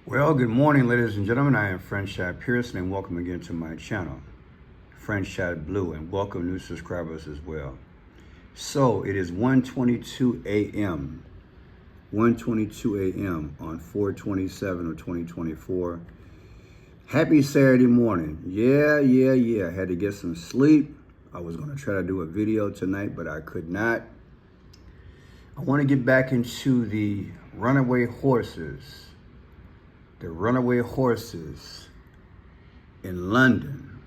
Well, good morning, ladies and gentlemen. I am Franchotp and welcome again to my channel, Franchotp Blue, and welcome new subscribers as well. So it is 1:22 a.m. 1:22 a.m. on 4/27 of 2024. Happy Saturday morning. Yeah. I had to get some sleep. I was going to try to do a video tonight, but I could not. I want to get back into the runaway horses. The runaway horses in London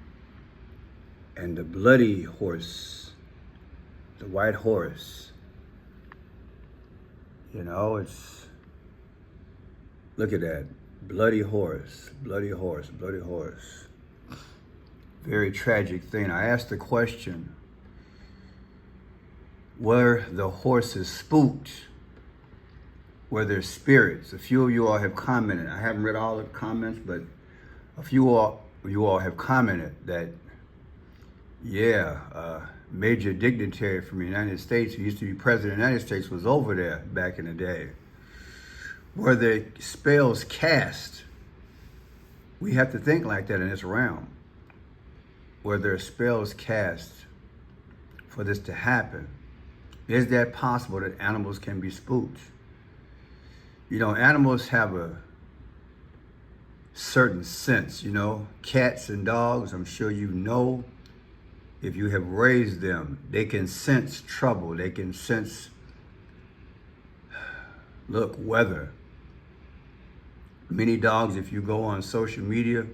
and the bloody horse, the white horse. You know, look at that, bloody horse, bloody horse, bloody horse. Very tragic thing. I asked the question, were the horses spooked? Were there spirits? A few of you all have commented. I haven't read all the comments, but a few of you all have commented that, major dignitary from the United States, who used to be president of the United States, was over there back in the day. Were there spells cast? We have to think like that in this realm. Were there spells cast for this to happen? Is that possible that animals can be spooked? You know, animals have a certain sense, you know. Cats and dogs, I'm sure you know, if you have raised them, they can sense trouble. They can sense, weather. Many dogs, if you go on social media,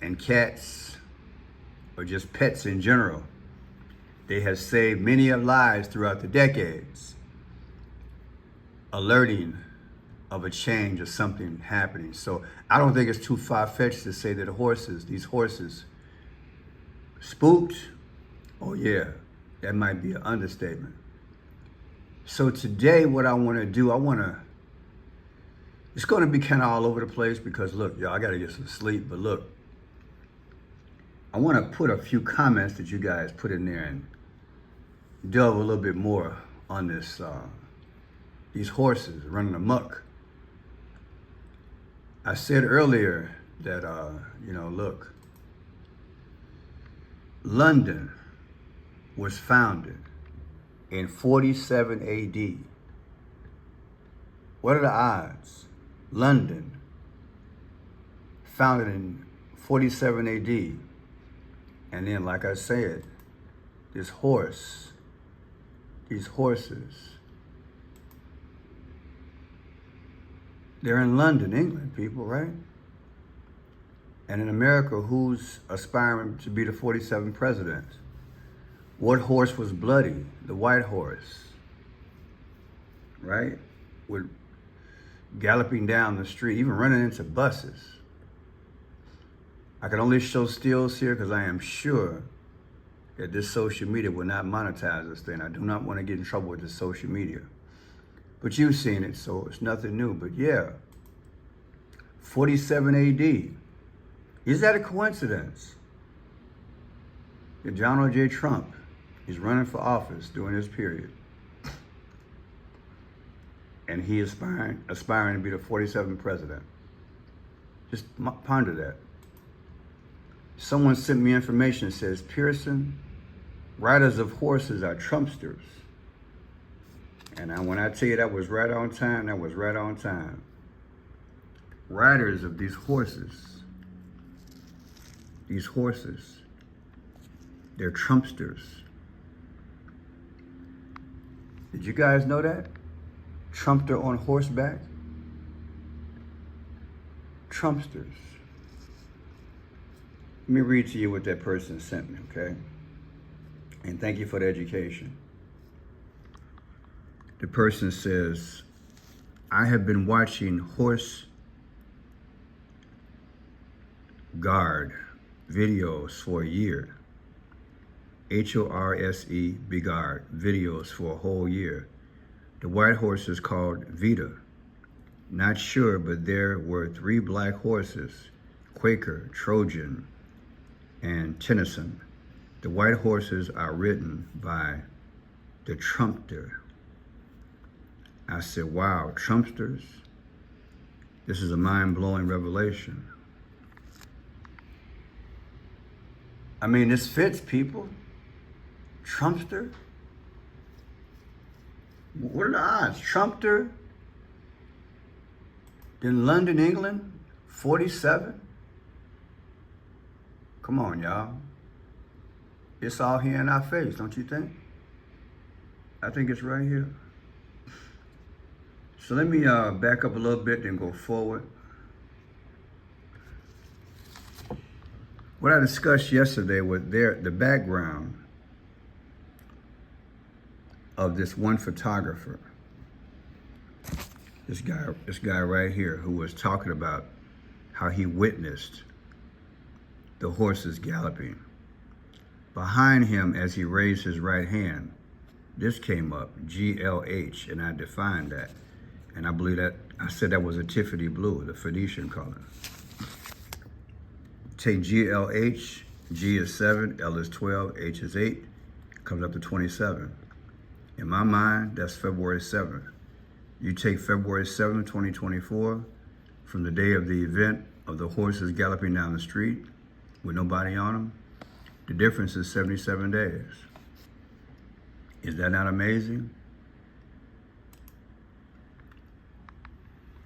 and cats, or just pets in general, they have saved many of lives throughout the decades, alerting of a change or something happening. So I don't think it's too far-fetched to say that these horses, spooked. Oh yeah, that might be an understatement. So today what I want to do, it's going to be kind of all over the place because look, y'all, I got to get some sleep, but look, I want to put a few comments that you guys put in there and delve a little bit more on this, these horses running amok. I said earlier that, look, London was founded in 47 AD. What are the odds? London, founded in 47 AD. And then, like I said, these horses, they're in London, England, people, right? And in America, who's aspiring to be the 47th president? What horse was bloody? The white horse, right? With galloping down the street, even running into buses. I can only show stills here because I am sure that this social media will not monetize this thing. I do not want to get in trouble with this social media. But you've seen it, so it's nothing new. But yeah, 47 AD. Is that a coincidence that Donald J. Trump is running for office during this period? And he is aspiring to be the 47th president. Just ponder that. Someone sent me information that says, Pearson, riders of horses are Trumpsters. And when I tell you that was right on time, that was right on time. Riders of these horses, they're Trumpsters. Did you guys know that? Trumpeter on horseback? Trumpsters. Let me read to you what that person sent me, okay? And thank you for the education. The person says, I have been watching horse guard videos for a year. HORSE, Begard, videos for a whole year. The white horse is called Vita. Not sure, but there were 3 black horses, Quaker, Trojan, and Tennyson. The white horses are ridden by the Trumpeter. I said, wow, Trumpsters? This is a mind-blowing revelation. I mean, this fits, people. Trumpster? What are the odds? Trumpeter in London, England, 47? Come on, y'all. It's all here in our face, don't you think? I think it's right here. So let me back up a little bit and go forward. What I discussed yesterday was the background of this one photographer. This guy right here, who was talking about how he witnessed the horses galloping. Behind him, as he raised his right hand, this came up, GLH, and I defined that. And I believe that, I said that was a Tiffany blue, the Phoenician color. Take GLH, G is 7, L is 12, H is 8, comes up to 27. In my mind, that's February 7th. You take February 7th, 2024, from the day of the event of the horses galloping down the street with nobody on them, the difference is 77 days. Is that not amazing?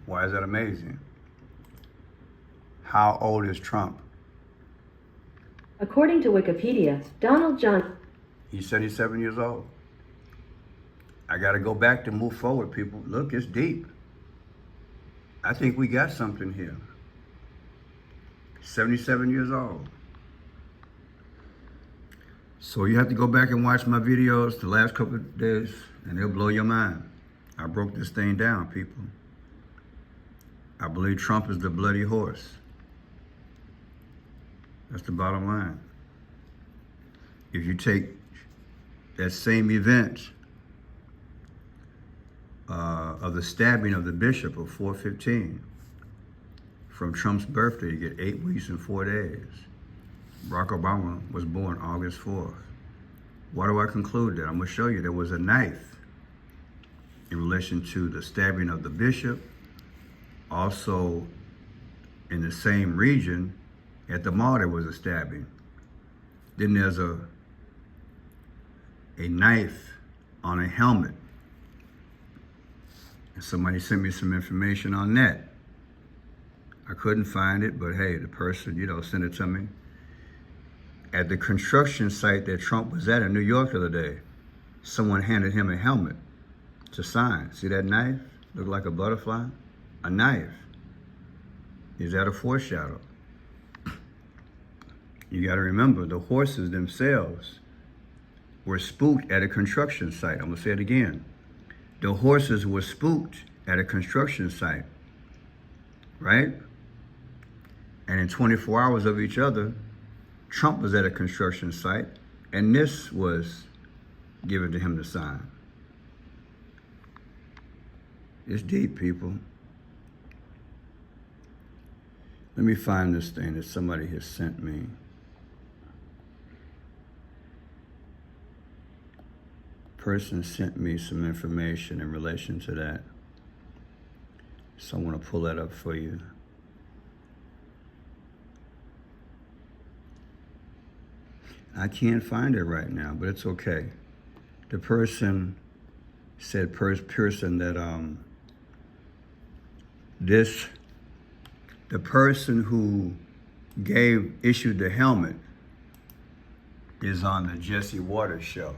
Why is that amazing? How old is Trump? According to Wikipedia, Donald John. He's 77 years old. I got to go back to move forward, people. Look, it's deep. I think we got something here. 77 years old. So you have to go back and watch my videos the last couple of days, and it'll blow your mind. I broke this thing down, people. I believe Trump is the bloody horse. That's the bottom line. If you take that same event of the stabbing of the bishop of 4/15, from Trump's birthday, you get 8 weeks and 4 days. Barack Obama was born August 4th. Why do I conclude that? I'm going to show you there was a knife in relation to the stabbing of the bishop. Also, in the same region, at the mall, there was a stabbing. Then there's a knife on a helmet. And somebody sent me some information on that. I couldn't find it, but hey, the person, sent it to me. At the construction site that Trump was at in New York the other day, someone handed him a helmet to sign. See that knife? Look like a butterfly? A knife. Is that a foreshadow? You got to remember, the horses themselves were spooked at a construction site. I'm going to say it again. The horses were spooked at a construction site, right? And in 24 hours of each other, Trump was at a construction site, and this was given to him to sign. It's deep, people. Let me find this thing that somebody has sent me. Person sent me some information in relation to that. So I want to pull that up for you. I can't find it right now, but it's okay. The person said, that the person who issued the helmet is on the Jesse Waters show.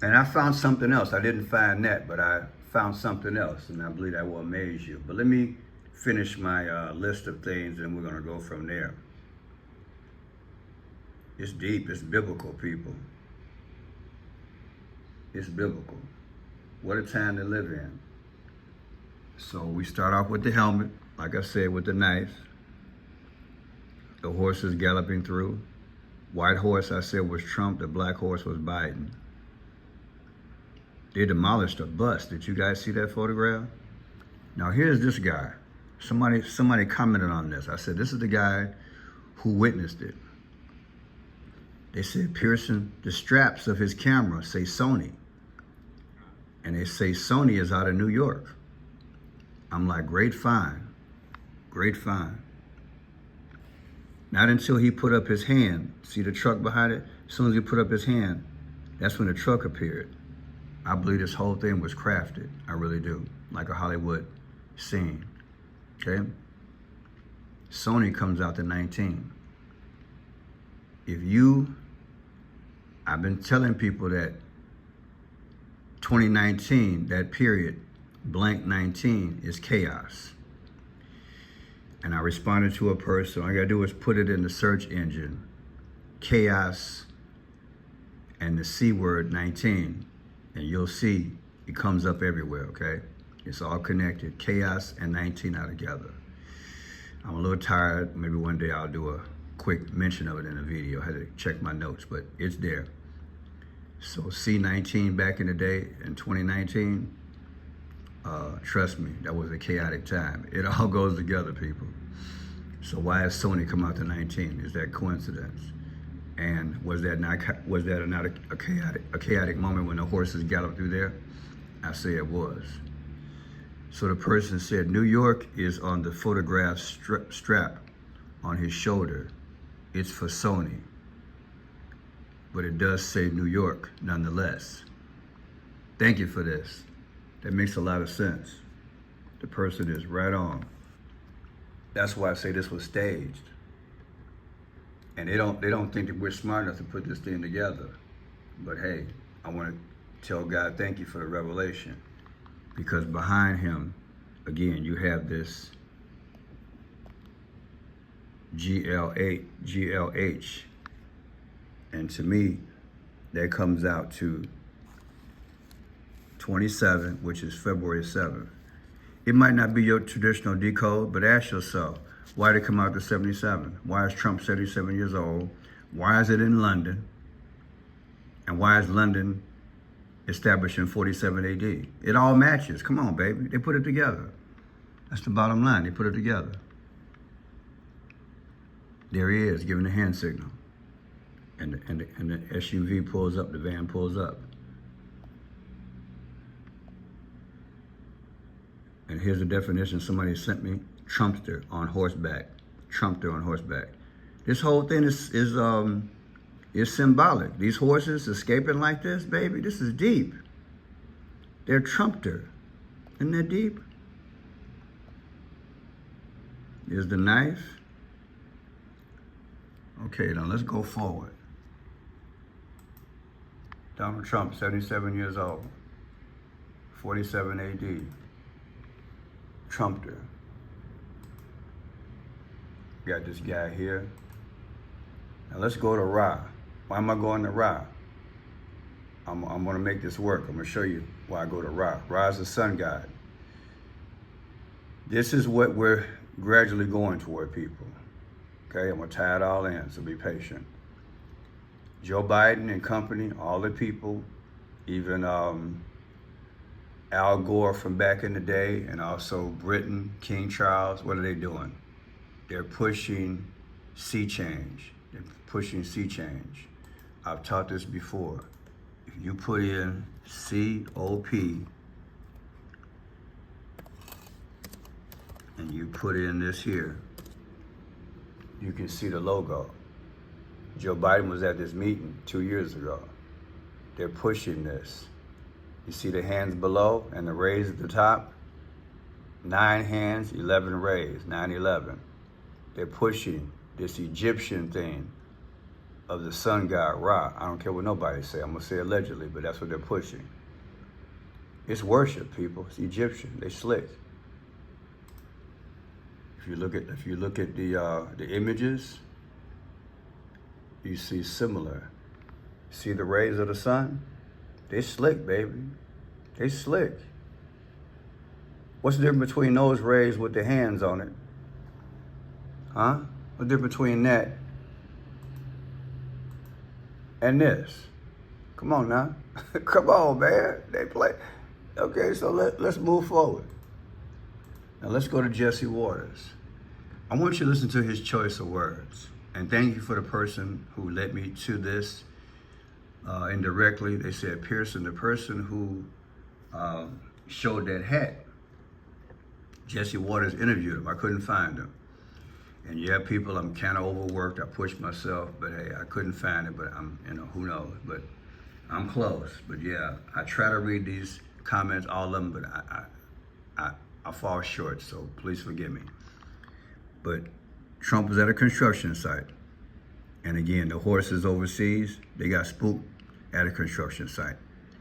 And I found something else. I didn't find that, but I found something else, and I believe that will amaze you. But let me finish my list of things, and we're going to go from there. It's deep. It's biblical, people. It's biblical. What a time to live in. So we start off with the helmet, like I said, with the knife. The horses galloping through. White horse, I said, was Trump. The black horse was Biden. They demolished a bus. Did you guys see that photograph? Now here's this guy. Somebody commented on this. I said, this is the guy who witnessed it. They said, Pearson, the straps of his camera say Sony. And they say Sony is out of New York. I'm like, great find, great find. Not until he put up his hand. See the truck behind it? As soon as he put up his hand, that's when the truck appeared. I believe this whole thing was crafted. I really do. Like a Hollywood scene. Okay? Sony comes out to 19. I've been telling people that 2019, that period, blank 19, is chaos. And I responded to a person. All I gotta do is put it in the search engine, chaos and the C word 19, and you'll see it comes up everywhere, okay? It's all connected. Chaos and 19 are together. I'm a little tired. Maybe one day I'll do a quick mention of it in a video. I had to check my notes, but it's there. So C19 back in the day in 2019, trust me, that was a chaotic time. It all goes together, people. So why has Sony come out to 19? Is that coincidence? And was that not a chaotic moment when the horses galloped through there? I say it was. So the person said, New York is on the photograph strap on his shoulder. It's for Sony. But it does say New York nonetheless. Thank you for this. That makes a lot of sense. The person is right on. That's why I say this was staged. And they don't think that we're smart enough to put this thing together. But hey, I want to tell God thank you for the revelation. Because behind him, again, you have this GLH. And to me, that comes out to 27, which is February 7th. It might not be your traditional decode, but ask yourself, why did it come out to 77? Why is Trump 77 years old? Why is it in London? And why is London established in 47 AD? It all matches. Come on, baby. They put it together. That's the bottom line. They put it together. There he is, giving the hand signal. And the SUV pulls up, the van pulls up. And here's the definition somebody sent me: Trumpeter on horseback. Trumpeter on horseback. This whole thing is symbolic. These horses escaping like this, baby, this is deep. They're trumpeter. Isn't that deep? Here's the knife. Okay, now let's go forward. Donald Trump, 77 years old, 47 AD. Trumpeter. Got this guy here. Now let's go to Ra. Why am I going to Ra? I'm gonna make this work. I'm gonna show you why I go to Ra. Ra is the sun god. This is what we're gradually going toward, people. Okay, I'm gonna tie it all in, so be patient. Joe Biden and company, all the people, even Al Gore from back in the day, and also Britain, King Charles, what are they doing? They're pushing sea change. They're pushing sea change. I've taught this before. If you put in COP and you put in this here, you can see the logo. Joe Biden was at this meeting 2 years ago. They're pushing this. You see the hands below and the rays at the top? 9 hands, 11 rays, 9/11. They're pushing this Egyptian thing of the sun god Ra. I don't care what nobody say. I'm gonna say allegedly, but that's what they're pushing. It's worship, people. It's Egyptian. They slick. If you look at the images, you see similar. See the rays of the sun? They slick, baby. They slick. What's the difference between those rays with the hands on it? Huh? What's the difference between that and this? Come on now. Come on, man. They play. Okay, so let's move forward. Now let's go to Jesse Waters. I want you to listen to his choice of words. And thank you for the person who led me to this. Indirectly, they said, Pearson, the person who showed that hat, Jesse Waters interviewed him. I couldn't find him. And yeah, people, I'm kind of overworked. I pushed myself, but hey, I couldn't find it. But I'm, who knows? But I'm close. But yeah, I try to read these comments, all of them, but I fall short. So please forgive me. But Trump was at a construction site. And again, the horses overseas, they got spooked at a construction site.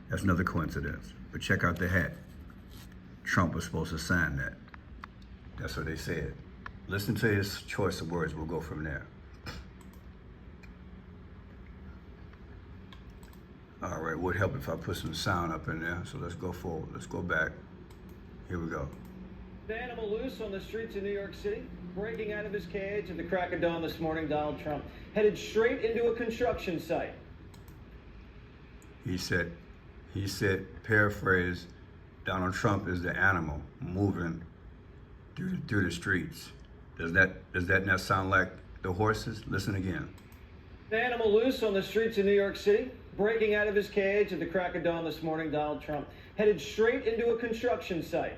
That's another coincidence. But check out the hat. Trump was supposed to sign that. That's what they said. Listen to his choice of words. We'll go from there. All right, would help if I put some sound up in there. So let's go forward. Let's go back. Here we go. The animal loose on the streets of New York City, breaking out of his cage at the crack of dawn this morning. Donald Trump headed straight into a construction site. He said, paraphrase, Donald Trump is the animal moving through the streets. Does that not sound like the horses? Listen again. The animal loose on the streets of New York City, breaking out of his cage at the crack of dawn this morning. Donald Trump headed straight into a construction site.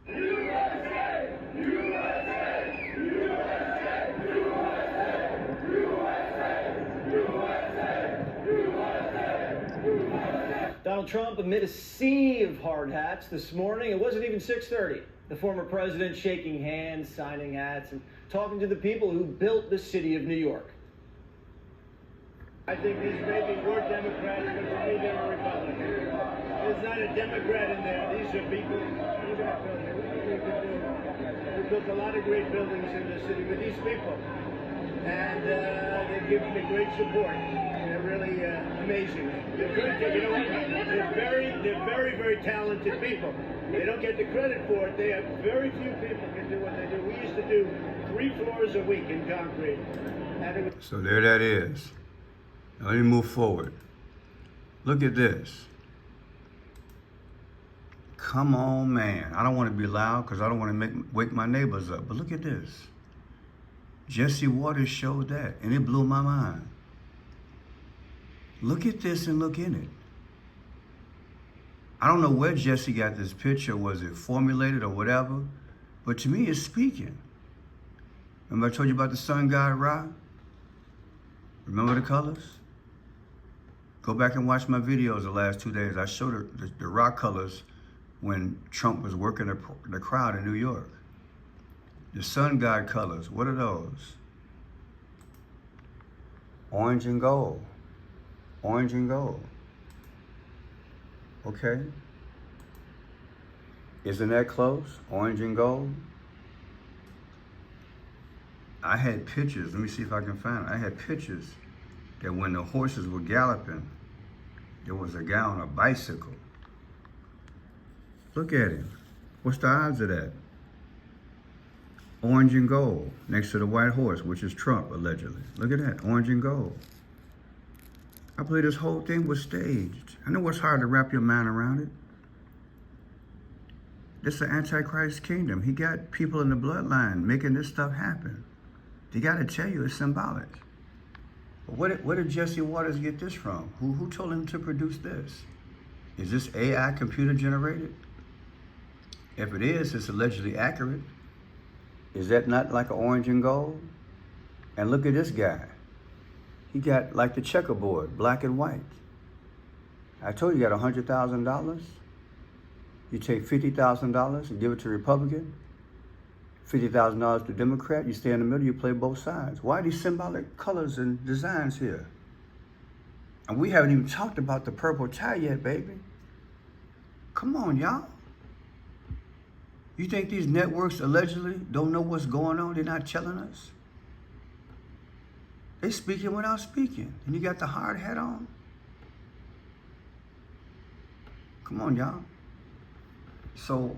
USA! USA! USA! USA! USA! USA! Donald Trump amid a sea of hard hats this morning. It wasn't even 6:30. The former president shaking hands, signing hats, and talking to the people who built the city of New York. I think these may be more Democrats, but to me they're Republicans. There's not a Democrat in there. These are people. We built a lot of great buildings in the city with these people, and they've given me great support. They're really amazing. They're good. You know what? They're very, very talented people. They don't get the credit for it. They have very few people can do what they do. We used to do 3 floors a week in concrete. And it was So there that is. Now let me move forward. Look at this. Come on, man. I don't want to be loud because I don't want to wake my neighbors up. But look at this. Jesse Waters showed that, and it blew my mind. Look at this and look in it. I don't know where Jesse got this picture. Was it formulated or whatever? But to me, it's speaking. Remember I told you about the sun god Ra? Remember the colors? Go back and watch my videos the last 2 days. I showed the Ra colors when Trump was working the crowd in New York. The sun god colors, what are those? Orange and gold. Orange and gold. Okay. Isn't that close? Orange and gold? I had pictures. Let me see if I can find it. I had pictures that when the horses were galloping, there was a guy on a bicycle. Look at him. What's the odds of that? Orange and gold next to the white horse, which is Trump, allegedly. Look at that, orange and gold. I believe this whole thing was staged. I know it's hard to wrap your mind around it. This is the Antichrist kingdom. He got people in the bloodline making this stuff happen. They got to tell you it's symbolic. But where did Jesse Waters get this from? Who told him to produce this? Is this AI computer generated? If it is, it's allegedly accurate. Is that not like an orange and gold? And look at this guy. He got like the checkerboard, black and white. I told you, you got $100,000. You take $50,000 and give it to Republican, $50,000 to Democrat, you stay in the middle, you play both sides. Why are these symbolic colors and designs here? And we haven't even talked about the purple tie yet, baby. Come on, y'all. You think these networks allegedly don't know what's going on? They're not telling us? They speaking without speaking. And you got the hard hat on? Come on, y'all. So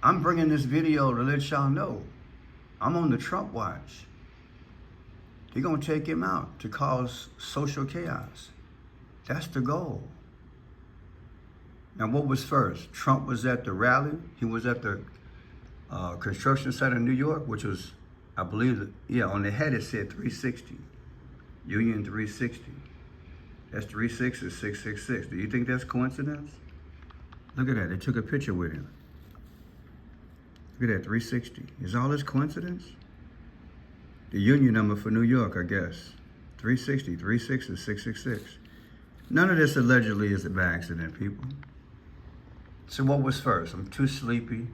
I'm bringing this video to let y'all know I'm on the Trump watch. They're going to take him out to cause social chaos. That's the goal. Now, what was first? Trump was at the rally. He was at the construction site in New York, which was, I believe, on the head it said 360. Union 360. That's 36 is 666. Do you think that's coincidence? Look at that. They took a picture with him. Look at that, 360. Is all this coincidence? The union number for New York, I guess. 360, 36 is 666. None of this allegedly is by accident, people. So what was first? I'm too sleepy.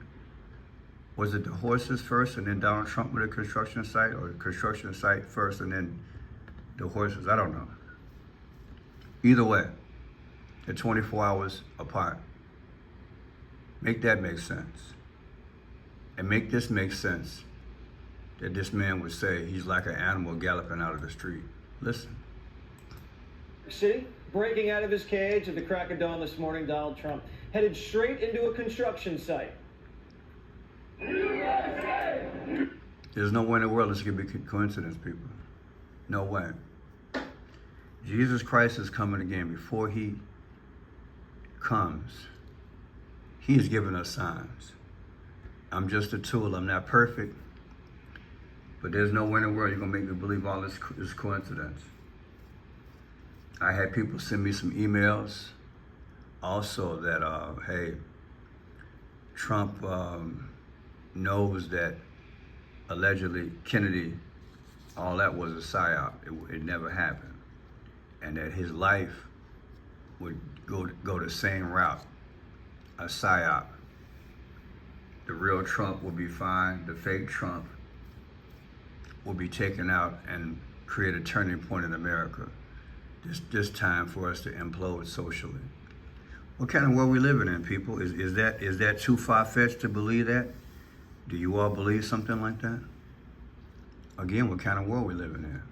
Was it the horses first and then Donald Trump with a construction site, or the construction site first and then the horses? I don't know. Either way, they're 24 hours apart. Make that make sense. And make this make sense that this man would say he's like an animal galloping out of the street. Listen. City, breaking out of his cage at the crack of dawn this morning, Donald Trump headed straight into a construction site. There's no way in the world this could be coincidence, people. No way. Jesus Christ is coming again. Before he comes, he is giving us signs. I'm just a tool. I'm not perfect. But there's no way in the world you're going to make me believe all this is coincidence. I had people send me some emails also that, hey, Trump knows that allegedly Kennedy, all that was a psyop. It never happened. And that his life would go the same route, a psyop. The real Trump will be fine. The fake Trump will be taken out and create a turning point in America. This time for us to implode socially. What kind of world we living in, people? Is that too far-fetched to believe that? Do you all believe something like that? Again, what kind of world we living in?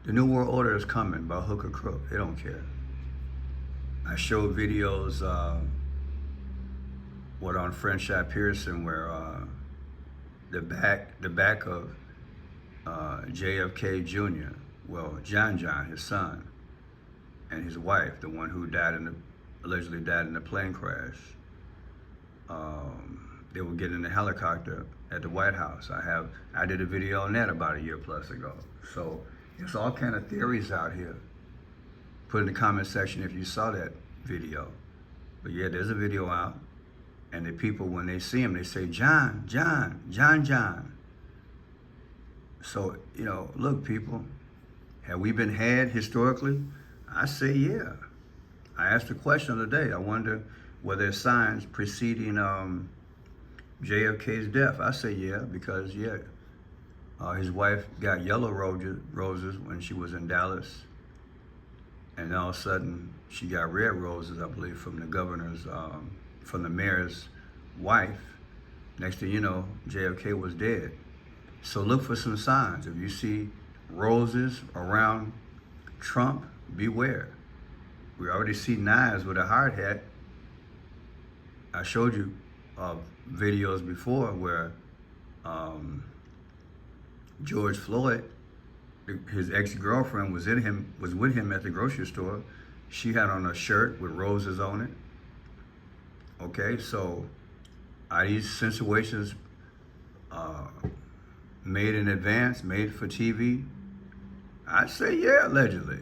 The New World Order is coming by hook or crook. They don't care. I showed videos, on Franchotp Pearson, where the back of JFK Jr., John, his son, and his wife, the one who allegedly died in the plane crash. They were getting in the helicopter at the White House. I did a video on that about a year plus ago. So there's all kind of theories out here. Put in the comment section if you saw that video. But yeah, there's a video out. And the people, when they see him, they say, John. So, look, people, have we been had historically? I say, yeah. I asked a question the other day. I wonder were there signs preceding JFK's death? I say, yeah, because, his wife got yellow roses when she was in Dallas. And all of a sudden, she got red roses, I believe, from the mayor's wife. Next thing you know, JFK was dead. So look for some signs. If you see roses around Trump, beware. We already see knives with a hard hat. I showed you videos before where George Floyd, his ex-girlfriend, was with him at the grocery store. She had on a shirt with roses on it. Okay, so are these situations made in advance, made for TV? I'd say, yeah, allegedly.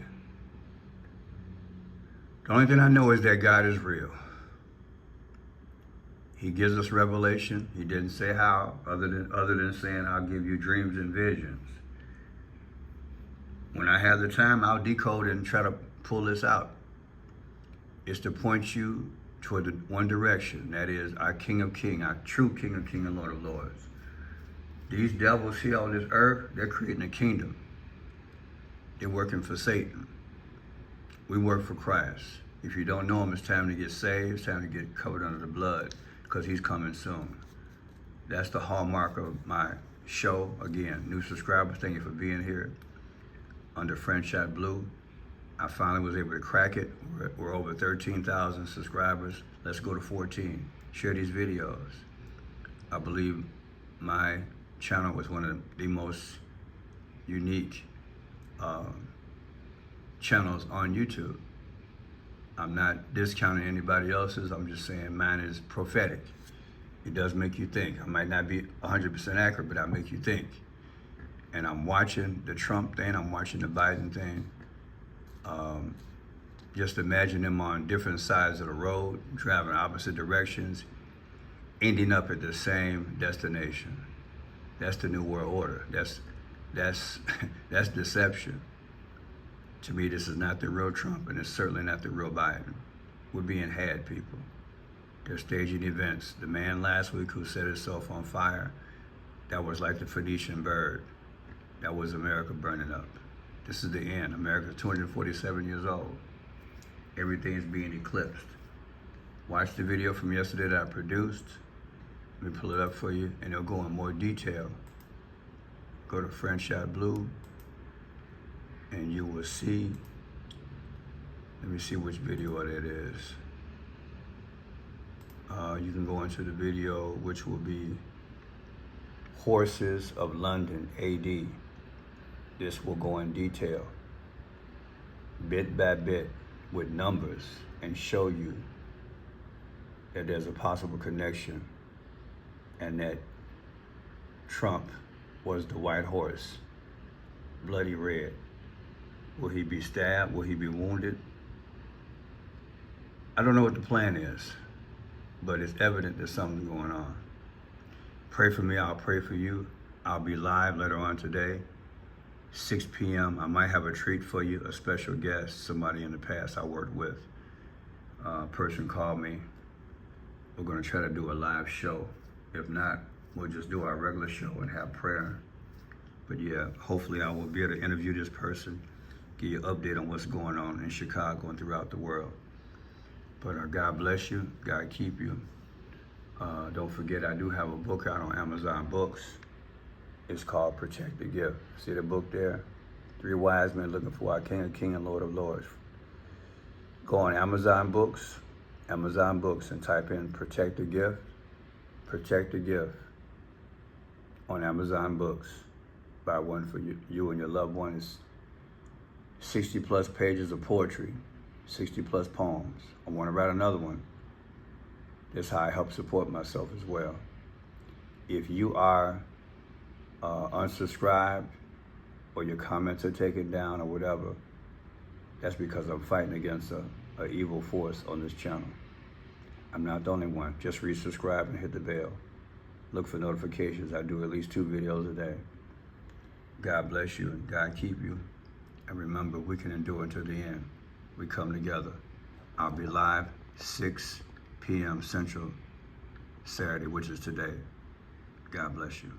The only thing I know is that God is real. He gives us revelation. He didn't say how, other than saying, I'll give you dreams and visions. When I have the time, I'll decode it and try to pull this out. It's to point you toward the one direction, that is our King of Kings, our true King of Kings and Lord of Lords. These devils here on this earth, they're creating a kingdom. They're working for Satan. We work for Christ. If you don't know him, it's time to get saved. It's time to get covered under the blood, because he's coming soon. That's the hallmark of my show. Again, new subscribers, thank you for being here. Under Franchotp Blue, I finally was able to crack it. We're over 13,000 subscribers. Let's go to 14. Share these videos. I believe my channel was one of the most unique channels on YouTube. I'm not discounting anybody else's. I'm just saying mine is prophetic. It does make you think. I might not be 100% accurate, but I make you think. And I'm watching the Trump thing. I'm watching the Biden thing. Just imagine them on different sides of the road, driving opposite directions. ending up at the same destination. That's the New World Order. That's deception. To me, this is not the real Trump, and it's certainly not the real Biden. We're being had, people. They're staging events. The man last week who set himself on fire, that was like the Phoenician bird. That was America burning up. This is the end. America's 247 years old. Everything's being eclipsed. Watch the video from yesterday that I produced. Let me pull it up for you, and it'll go in more detail. Go to Franchotp Blue, and you will see. Let me see which video that is. You can go into the video, which will be Horses of London AD. This will go in detail, bit by bit, with numbers, and show you that there's a possible connection and that Trump was the white horse, bloody red. Will he be stabbed? Will he be wounded? I don't know what the plan is, but it's evident there's something going on. Pray for me, I'll pray for you. I'll be live later on today, 6 p.m. I might have a treat for you, a special guest, somebody in the past I worked with. A person called me. We're gonna try to do a live show. If not, we'll just do our regular show and have prayer. But yeah, hopefully I will be able to interview this person, give you an update on what's going on in Chicago and throughout the world. But God bless you, God keep you. Don't forget, I do have a book out on Amazon Books. It's called Protect the Gift. See the book there? 3 wise men looking for our King and Lord of Lords. Go on Amazon Books, and type in Protect the Gift on Amazon Books. Buy one for you and your loved ones. 60 plus pages of poetry, 60 plus poems. I want to write another one. That's how I help support myself as well. If you are unsubscribed or your comments are taken down or whatever, that's because I'm fighting against a evil force on this channel. I'm not the only one. Just resubscribe and hit the bell. Look for notifications. I do at least 2 videos a day. God bless you and God keep you. And remember, we can endure until the end. We come together. I'll be live 6 p.m. Central Saturday, which is today. God bless you.